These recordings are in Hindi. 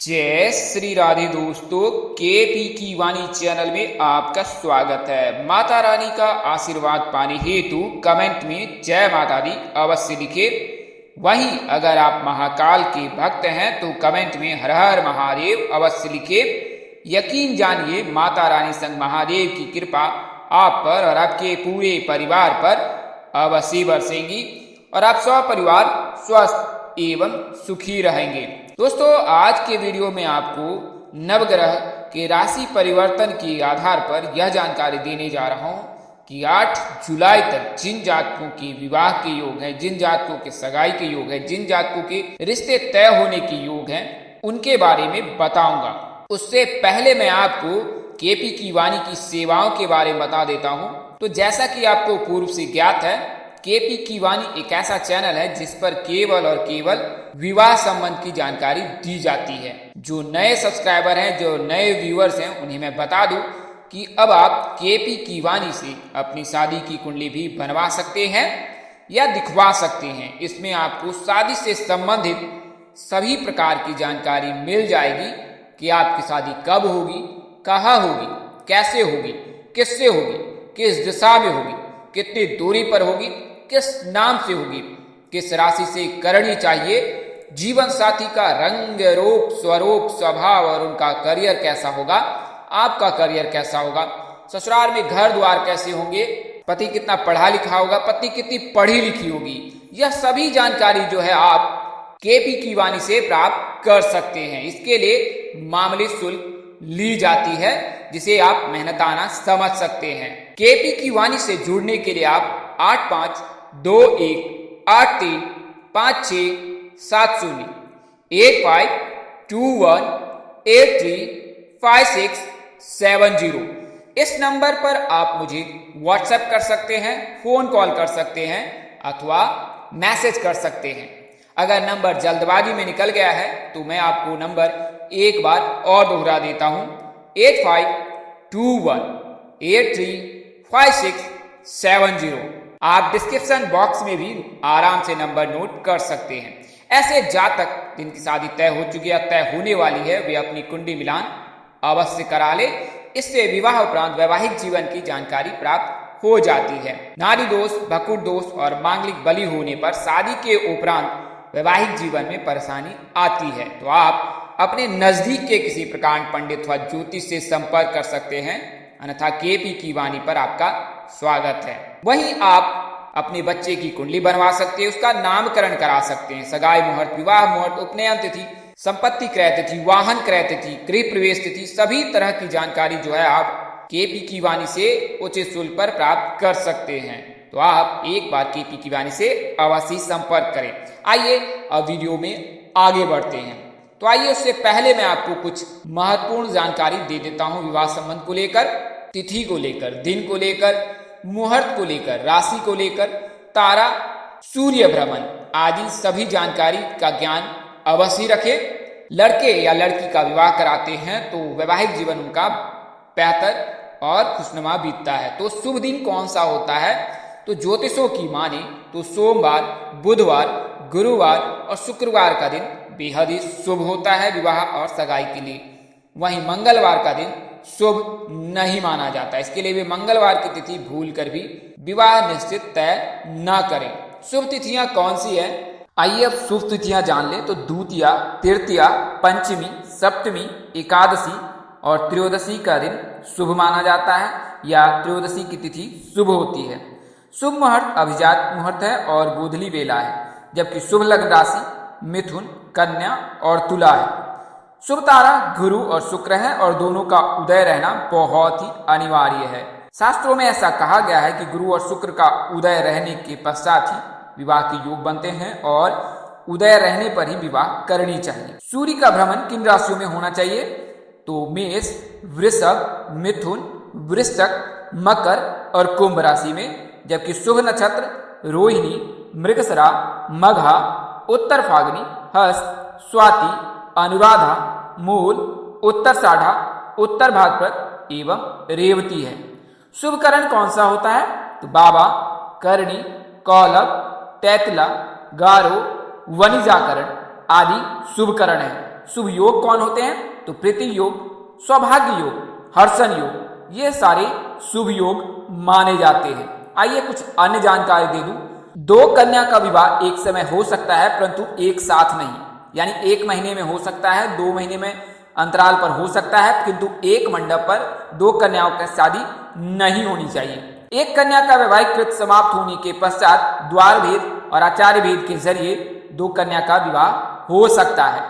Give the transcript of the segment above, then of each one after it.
जय श्री राधे दोस्तों, केपी की वाणी चैनल में आपका स्वागत है। माता रानी का आशीर्वाद पाने हेतु कमेंट में जय माता दी अवश्य लिखे। वहीं अगर आप महाकाल के भक्त हैं तो कमेंट में हर हर महादेव अवश्य लिखे। यकीन जानिए माता रानी संग महादेव की कृपा आप पर और आपके पूरे परिवार पर अवश्य बरसेंगी और आप सब परिवार स्वस्थ एवं सुखी रहेंगे। दोस्तों, आज के वीडियो में आपको नवग्रह के राशि परिवर्तन के आधार पर यह जानकारी देने जा रहा हूं कि 8 जुलाई तक जिन जातकों के विवाह के योग हैं, जिन जातकों के सगाई के योग हैं, जिन जातकों के रिश्ते तय होने के योग हैं, उनके बारे में बताऊंगा। उससे पहले मैं आपको केपी की वाणी की सेवाओं के बारे में बता देता हूं। तो जैसा कि आपको पूर्व से ज्ञात है, केपी की वाणी एक ऐसा चैनल है जिस पर केवल और केवल विवाह संबंध की जानकारी दी जाती है। जो नए सब्सक्राइबर हैं, जो नए व्यूअर्स हैं, उन्हें मैं बता दूं कि अब आप केपी की वाणी से अपनी शादी की कुंडली भी बनवा सकते हैं या दिखवा सकते हैं। इसमें आपको शादी से संबंधित सभी प्रकार की जानकारी मिल जाएगी कि आपकी शादी कब होगी, कहाँ होगी, कैसे होगी, किससे होगी, किस दिशा में होगी, कितनी दूरी पर होगी, किस नाम से होगी, किस राशि से करनी चाहिए, जीवन साथी का रंग रूप स्वरूप स्वभाव और उनका करियर कैसा होगा, आपका करियर कैसा होगा, ससुराल में घर द्वार कैसे होंगे, पति कितना पढ़ा लिखा होगा, पत्नी कितनी पढ़ी लिखी होगी। यह सभी जानकारी जो है आप केपी की वाणी से प्राप्त कर सकते हैं। इसके लिए मामूली शुल्क ली जाती है जिसे आप मेहनताना समझ सकते हैं। केपी की वाणी से जुड़ने के लिए आप 8521835670 8521835670 इस नंबर पर आप मुझे व्हाट्सएप कर सकते हैं, फोन कॉल कर सकते हैं अथवा मैसेज कर सकते हैं। अगर नंबर जल्दबाजी में निकल गया है तो मैं आपको नंबर एक बार और दोहरा देता हूं, 8521835670। आप डिस्क्रिप्शन बॉक्स में भी आराम से नंबर नोट कर सकते हैं। ऐसे जातक जिनकी शादी तय हो चुकी है, तय होने वाली है, वे अपनी कुंडली मिलान अवश्य करा ले। इससे विवाह उपरांत वैवाहिक जीवन की जानकारी प्राप्त हो जाती है। नारी दोष, भकुट दोष और मांगलिक बलि होने पर शादी के उपरांत वैवाहिक जीवन में परेशानी आती है तो आप अपने नजदीक के किसी प्रकांड पंडित अथवा ज्योतिष से संपर्क कर सकते हैं, अन्यथा केपी की वाणी पर आपका स्वागत है। वहीं आप अपने बच्चे की कुंडली बनवा सकते हैं, उसका नामकरण करा सकते हैं। सगाई मुहूर्त, विवाह मुहूर्त, उपनयन तिथि, संपत्ति क्रय तिथि, वाहन क्रय तिथि, गृह प्रवेश तिथि, सभी तरह की जानकारी जो है आप केपी की वाणी से उचित शुल्क पर प्राप्त कर सकते हैं। तो आप एक बार केपी की वाणी से अवश्य संपर्क करें। आइए अब वीडियो में आगे बढ़ते हैं। तो आइए उससे पहले मैं आपको कुछ महत्वपूर्ण जानकारी दे देता हूं विवाह संबंध को लेकर, तिथि को लेकर, दिन को लेकर, मुहूर्त को लेकर, राशि को लेकर, तारा, सूर्य भ्रमण आदि सभी जानकारी का ज्ञान अवश्य रखें। लड़के या लड़की का विवाह कराते हैं तो वैवाहिक जीवन उनका बेहतर और खुशनुमा बीतता है। तो शुभ दिन कौन सा होता है? तो ज्योतिषों की माने तो सोमवार, बुधवार, गुरुवार और शुक्रवार का दिन बेहद ही शुभ होता है विवाह और सगाई के लिए। वहीं मंगलवार का दिन शुभ नहीं माना जाता, इसके लिए भी मंगलवार की तिथि भूल कर भी विवाह निश्चित तय न करें। शुभ तिथियां कौन सी है? आइए अब शुभ तिथियां जान ले। तो द्वितीया, तृतीया, पंचमी, सप्तमी, एकादशी और त्रयोदशी का दिन शुभ माना जाता है या त्रयोदशी की तिथि शुभ होती है। शुभ मुहूर्त अभिजात मुहूर्त है और गोधली बेला है, जबकि शुभ लग्न राशि मिथुन, कन्या और तुला है। शुभ तारा गुरु और शुक्र है और दोनों का उदय रहना बहुत ही अनिवार्य है। शास्त्रों में ऐसा कहा गया है कि गुरु और शुक्र का उदय रहने के पश्चात ही विवाह के योग बनते हैं और उदय रहने पर ही विवाह करनी चाहिए। सूर्य का भ्रमण किन राशियों में होना चाहिए? तो मेष, वृषभ, मिथुन, वृश्चिक, मकर और कुंभ राशि में, जबकि शुभ नक्षत्र रोहिणी, मृगशिरा, मघा, उत्तर फाल्गुनी, हस्त, स्वाति, अनुराधा, मूल, उत्तराषाढ़ा, उत्तर भाद्रपद एवं रेवती है। शुभ करण कौन सा होता है? तो बाबा, करणी, कौलभ, तैतला, गारो, वनिजाकरण आदि शुभ करण है। शुभ योग कौन होते हैं? तो प्रीति योग, सौभाग्य योग, हर्षण योग, ये सारे शुभ योग माने जाते हैं। आइए कुछ अन्य जानकारी दे दूं। दो कन्या का विवाह एक समय हो सकता है परंतु एक साथ नहीं, यानी 1 महीने में हो सकता है, 2 महीने में अंतराल पर हो सकता है, किंतु एक मंडप पर 2 कन्याओं की शादी नहीं होनी चाहिए। एक कन्या का वैवाहिक कृत्य समाप्त होने के पश्चात द्वार भेद और आचार्य भेद के जरिए 2 कन्या का विवाह हो सकता है।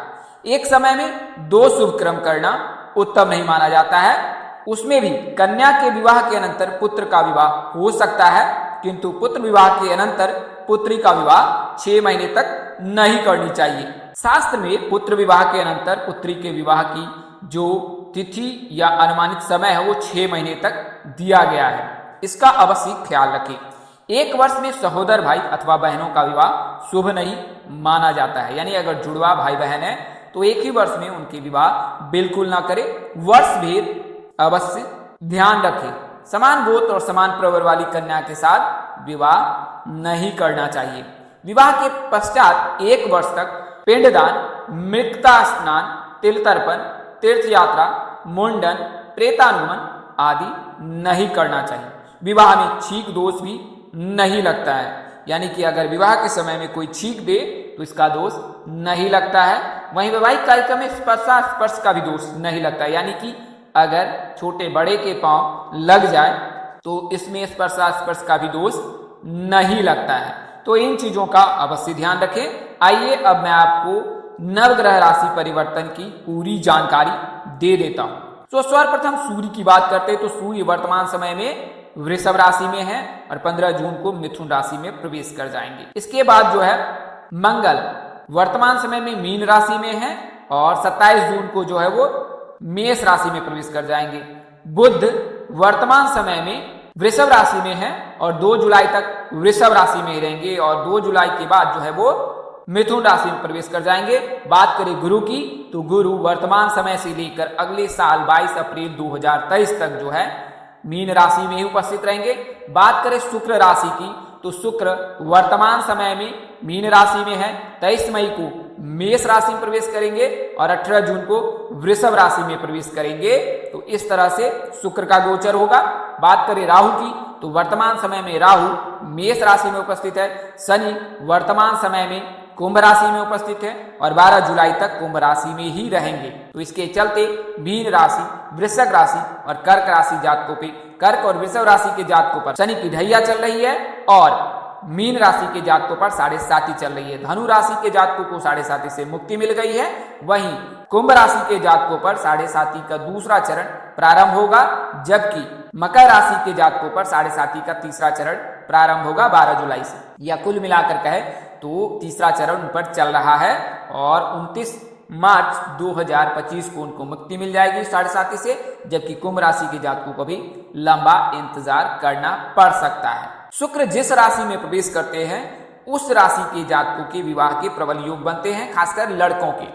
एक समय में 2 शुभ कर्म करना उत्तम नहीं माना जाता है। उसमें भी कन्या के विवाह के अनंतर पुत्र का विवाह हो सकता है, किंतु पुत्र विवाह के अनंतर पुत्री का विवाह 6 महीने तक नहीं करनी चाहिए। शास्त्र में पुत्र विवाह के अनंतर पुत्री के विवाह की जो तिथि या अनुमानित समय है वो 6 महीने तक दिया गया है। इसका अवश्य ख्याल रखें। 1 वर्ष में सहोदर भाई अथवा बहनों का विवाह शुभ नहीं माना जाता है, यानी अगर जुड़वा भाई बहन है तो एक ही वर्ष में उनके विवाह बिल्कुल ना करें। वर्ष भेद अवश्य ध्यान रखें। समान गोत्र और समान प्रवर वाली कन्या के साथ विवाह नहीं करना चाहिए। विवाह के पश्चात 1 वर्ष तक पिंडदान, मृतका स्नान, तिल तर्पण, तीर्थ यात्रा, मुंडन, प्रेतानुगमन आदि नहीं करना चाहिए। विवाह में छींक दोष भी नहीं लगता है, यानी कि अगर विवाह के समय में कोई छींक दे तो इसका दोष नहीं लगता है। वहीं वैवाहिक कार्यक्रम में स्पर्श का भी दोष नहीं लगता है, यानी कि अगर छोटे बड़े के पांव लग जाए तो इसमें स्पर्श का भी दोष नहीं लगता है। तो इन चीजों का अवश्य ध्यान रखें। आइए अब मैं आपको नवग्रह राशि परिवर्तन की पूरी जानकारी दे देता हूं। तो सर्वप्रथम सूर्य की बात करते हैं तो सूर्य वर्तमान समय में वृषभ राशि में है और 15 जून को मिथुन राशि में प्रवेश कर जाएंगे। इसके बाद जो है मंगल वर्तमान समय में मीन राशि में है और 27 जून को जो है वो मेष राशि में प्रवेश कर जाएंगे। बुध वर्तमान समय में वृषभ राशि में है और 2 जुलाई तक वृषभ राशि में ही रहेंगे और 2 जुलाई के बाद जो है वो मिथुन राशि में प्रवेश कर जाएंगे। बात करें गुरु की तो गुरु वर्तमान समय से लेकर अगले साल 22 अप्रैल 2023 तक जो है मीन राशि में ही उपस्थित रहेंगे। बात करें शुक्र राशि की तो शुक्र वर्तमान समय में मीन राशि में है, 23 मई को मेष राशि में प्रवेश करेंगे और 18 जून को वृषभ राशि में प्रवेश करेंगे। तो इस तरह से शुक्र का गोचर होगा। बात करें राहु की तो वर्तमान समय में राहु मेष राशि में उपस्थित है, शनि वर्तमान समय में कुंभ राशि में उपस्थित है और 12 जुलाई तक कुंभ राशि में ही रहेंगे। तो इसके चलते मीन राशि, वृश्चिक राशि और कर्क राशि जातकों पे, कर्क और वृषभ राशि के जातकों पर शनि की ढैया चल रही है और मीन राशि के जातकों पर 7.5 चल रही है। धनु राशि के जातकों को 7.5 से मुक्ति मिल गई है। वहीं कुंभ राशि के जातकों पर 7.5 का दूसरा चरण प्रारंभ होगा, जबकि मकर राशि के जातकों पर 7.5 का तीसरा चरण प्रारंभ होगा 12 जुलाई से। या कुल मिलाकर कहे तो तीसरा चरण उन पर चल रहा है और 29 मार्च 2025 को उनको मुक्ति मिल जाएगी 7.5 से, जबकि कुंभ राशि के जातकों को भी लंबा इंतजार करना पड़ सकता है। शुक्र जिस राशि में प्रवेश करते हैं उस राशि के जातकों के विवाह के प्रबल योग बनते हैं, खासकर लड़कों के।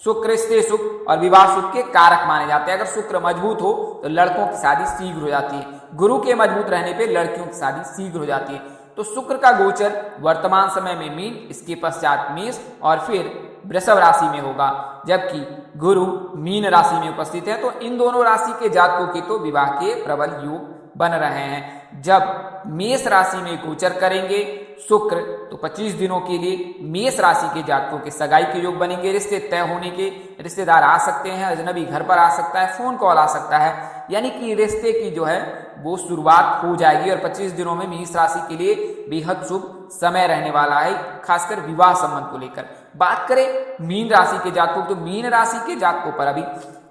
शुक्र स्त्री सुख और विवाह सुख के कारक माने जाते हैं। अगर शुक्र मजबूत हो तो लड़कों की शादी शीघ्र हो जाती है, गुरु के मजबूत रहने पे लड़कियों की शादी शीघ्र हो जाती है। तो शुक्र का गोचर वर्तमान समय में मीन, इसके पश्चात मेष और फिर वृषभ राशि में होगा, जबकि गुरु मीन राशि में उपस्थित है। तो इन दोनों राशि के जातकों के तो विवाह के प्रबल योग बन रहे हैं। जब मेष राशि में गोचर करेंगे शुक्र तो 25 दिनों के लिए मेष राशि के जातकों के सगाई के योग बनेंगे, रिश्ते तय होने के, रिश्तेदार आ सकते हैं, अजनबी घर पर आ सकता है, फोन कॉल आ सकता है, यानी कि रिश्ते की जो है वो शुरुआत हो जाएगी। और 25 दिनों में मेष राशि के लिए बेहद शुभ समय रहने वाला है, खासकर विवाह संबंध को लेकर। बात करें मीन राशि के जातकों तो मीन राशि के जातकों पर अभी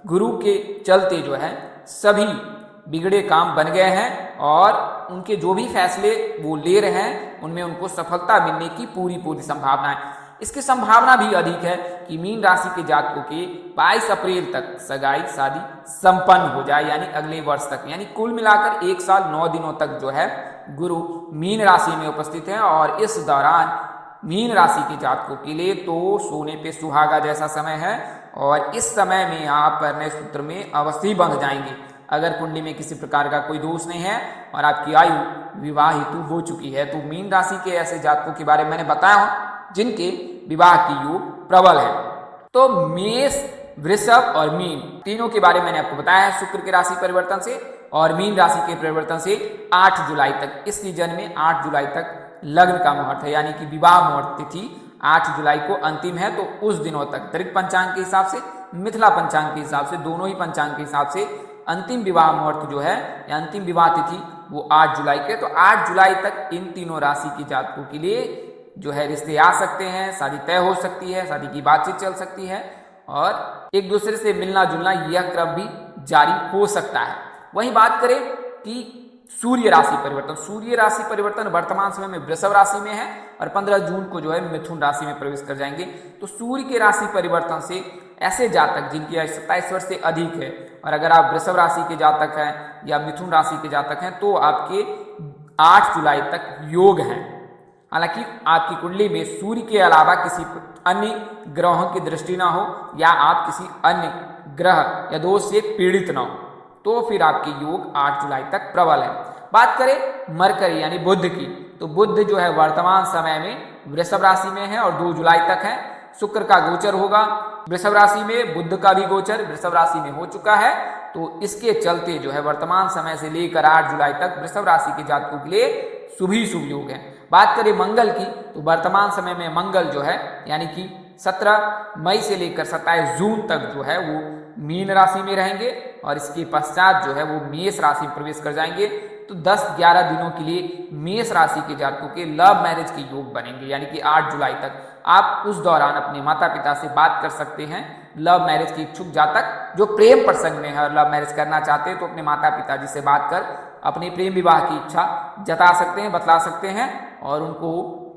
गुरु के चलते जो है सभी बिगड़े काम बन गए हैं और उनके जो भी फैसले वो ले रहे हैं उनमें उनको सफलता मिलने की पूरी संभावना है। इसकी संभावना भी अधिक है कि मीन राशि के जातकों के 22 अप्रैल तक सगाई शादी संपन्न हो जाए, यानी अगले वर्ष तक। यानी कुल मिलाकर 1 साल 9 दिनों तक जो है गुरु मीन राशि में उपस्थित है और इस दौरान मीन राशि के जातकों के लिए तो सोने पे सुहागा जैसा समय है और इस समय में आप परिणय सूत्र में अवश्य बंध जाएंगे। अगर कुंडली में किसी प्रकार का कोई दोष नहीं है और आपकी आयु विवाह हेतु हो चुकी है, तो मीन राशि के ऐसे जातकों के बारे में मैंने बताया जिनके विवाह की योग प्रबल है। तो मेष, वृषभ और मीन तीनों के बारे में मैंने आपको बताया है शुक्र के राशि परिवर्तन से और मीन राशि के परिवर्तन से 8 जुलाई तक, इस सीजन में 8 जुलाई तक लग्न का मुहूर्त है, यानी कि विवाह मुहूर्त तिथि 8 जुलाई को अंतिम है। तो उस दिनों तक दरिक पंचांग के हिसाब से, मिथिला पंचांग के हिसाब से, दोनों ही पंचांग के हिसाब से अंतिम विवाह मुहूर्त जो है या अंतिम विवाह तिथि वो 8 जुलाई के। तो 8 जुलाई तक इन तीनों राशि की जातकों के लिए जो है रिश्ते आ सकते हैं, शादी तय हो सकती है, शादी की बातचीत चल सकती है और एक दूसरे से मिलना जुलना यह क्रम भी जारी हो सकता है। वहीं बात करें कि सूर्य राशि परिवर्तन, सूर्य राशि परिवर्तन वर्तमान समय में वृषभ राशि में है और 15 जून को जो है मिथुन राशि में प्रवेश कर जाएंगे। तो सूर्य के राशि परिवर्तन से ऐसे जातक जिनकी आयु 27 वर्ष से अधिक है और अगर आप वृषभ राशि के जातक हैं या मिथुन राशि के जातक हैं तो आपके 8 जुलाई तक योग हैं। हालांकि आपकी कुंडली में सूर्य के अलावा किसी अन्य ग्रहों की दृष्टि ना हो या आप किसी अन्य ग्रह या दोष से पीड़ित ना हो तो फिर आपके योग 8 जुलाई तक प्रबल है। बात करें मरकरी यानी बुध की, तो बुध जो है वर्तमान समय में वृषभ राशि में है और 2 जुलाई तक है। शुक्र का गोचर होगा वृषभ राशि में, बुध का भी गोचर वृषभ राशि में हो चुका है। तो इसके चलते जो है वर्तमान समय से लेकर 8 जुलाई तक वृषभ राशि के जातकों के लिए शुभ ही शुभ योग है। बात करें मंगल की, तो वर्तमान समय में मंगल जो है यानी कि 17 मई से लेकर 27 जून तक जो है वो मीन राशि में रहेंगे और इसके पश्चात जो है वो मेष राशि में प्रवेश कर जाएंगे। तो 10-11 दिनों के लिए मेष राशि के जातकों के लव मैरिज के योग बनेंगे, यानी कि 8 जुलाई तक आप उस दौरान अपने माता पिता से बात कर सकते हैं। लव मैरिज के इच्छुक जातक जो प्रेम प्रसंग में है और लव मैरिज करना चाहते हैं तो अपने माता पिताजी से बात कर अपने प्रेम विवाह की इच्छा जता सकते हैं, बतला सकते हैं और उनको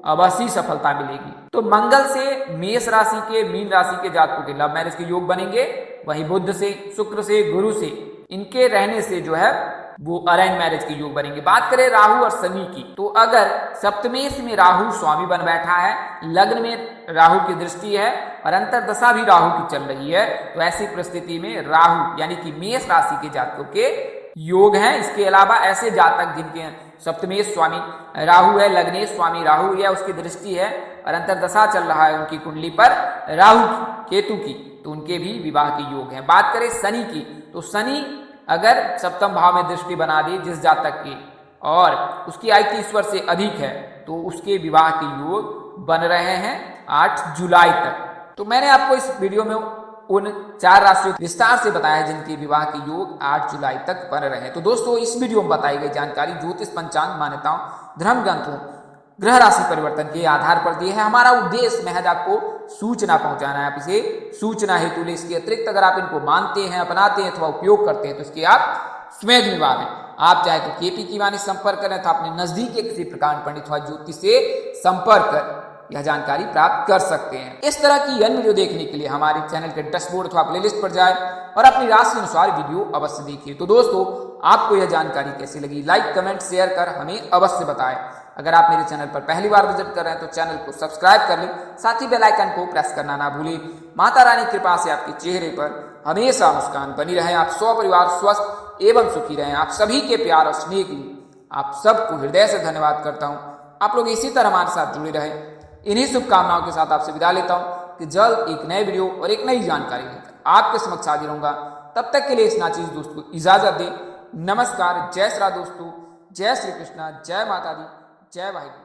अवश्य सफलता मिलेगी। तो मंगल से मेष राशि के, मीन राशि के जातकों के लव मैरिज के योग बनेंगे। वहीं बुध से, शुक्र से, गुरु से इनके रहने से जो है वो अरेंज मैरिज के योग बनेंगे। बात करें राहु और शनि की, तो अगर सप्तमेश में राहु स्वामी बन बैठा है, लग्न में राहु की दृष्टि है और अंतर्दशा भी राहु की चल रही है, तो ऐसी परिस्थिति में राहु यानी कि मेष राशि के जातकों के योग हैं। इसके अलावा ऐसे जातक जिनके सप्तमेश स्वामी राहु है, लग्नेश स्वामी राहु है, उसकी दृष्टि है और अंतर्दशा चल रहा है उनकी कुंडली पर राहु की, केतु की, तो उनके भी विवाह के योग हैं। बात करें शनि की, तो शनि अगर सप्तम भाव में दृष्टि बना दी जिस जातक की और उसकी आयु 30 वर्ष से अधिक है तो उसके विवाह के योग बन रहे हैं 8 जुलाई तक। तो मैंने आपको इस वीडियो में उन 4 राशियों विस्तार से बताया है जिनके विवाह के योग 8 जुलाई तक बन रहे हैं। तो दोस्तों इस वीडियो में बताई गई जानकारी ज्योतिष पंचांग मान्यताओं, धर्म ग्रंथों, ग्रह राशि परिवर्तन के आधार पर दिए हैं। हमारा उद्देश्य महज आपको सूचना पहुंचाना है, आप इसे सूचना हेतु ले। इसके अतिरिक्त अगर आप इनको मानते हैं, अपनाते हैं अथवा उपयोग करते हैं तो इसके आप स्वयं जिम्मेदार हैं। आप चाहे तो केपी की वाणी संपर्क करें अथवा अपने नजदीक के किसी प्रकार पंडित अथवा ज्योतिष से संपर्क कर यह जानकारी प्राप्त कर सकते हैं। इस तरह की अन्य वीडियो देखने के लिए हमारे चैनल के डैशबोर्ड अथवा प्लेलिस्ट पर जाए और अपनी राशि अनुसार वीडियो अवश्य देखिए। तो दोस्तों आपको यह जानकारी कैसी लगी, लाइक, कमेंट, शेयर कर हमें अवश्य बताएं। अगर आप मेरे चैनल पर पहली बार विजिट कर रहे हैं तो चैनल को सब्सक्राइब कर लें, साथ ही बेल आइकन को प्रेस करना ना भूलें। माता रानी की कृपा से आपके चेहरे पर हमेशा मुस्कान बनी रहे, आप स्वपरिवार स्वस्थ एवं सुखी रहें। आप सभी के प्यार और स्नेह के लिए आप सबको हृदय से धन्यवाद करता हूँ। आप लोग इसी तरह हमारे साथ जुड़े रहें। इन्हीं शुभकामनाओं के साथ आपसे विदा लेता हूँ कि जल्द एक नए वीडियो और एक नई जानकारी लेकर आपके समक्ष हाजिर होऊंगा। तब तक के लिए इस नाचीज दोस्त को इजाजत दें। नमस्कार, जय श्री राम दोस्तों, जय श्री कृष्णा, जय माता दी, जय वाहिगुरु।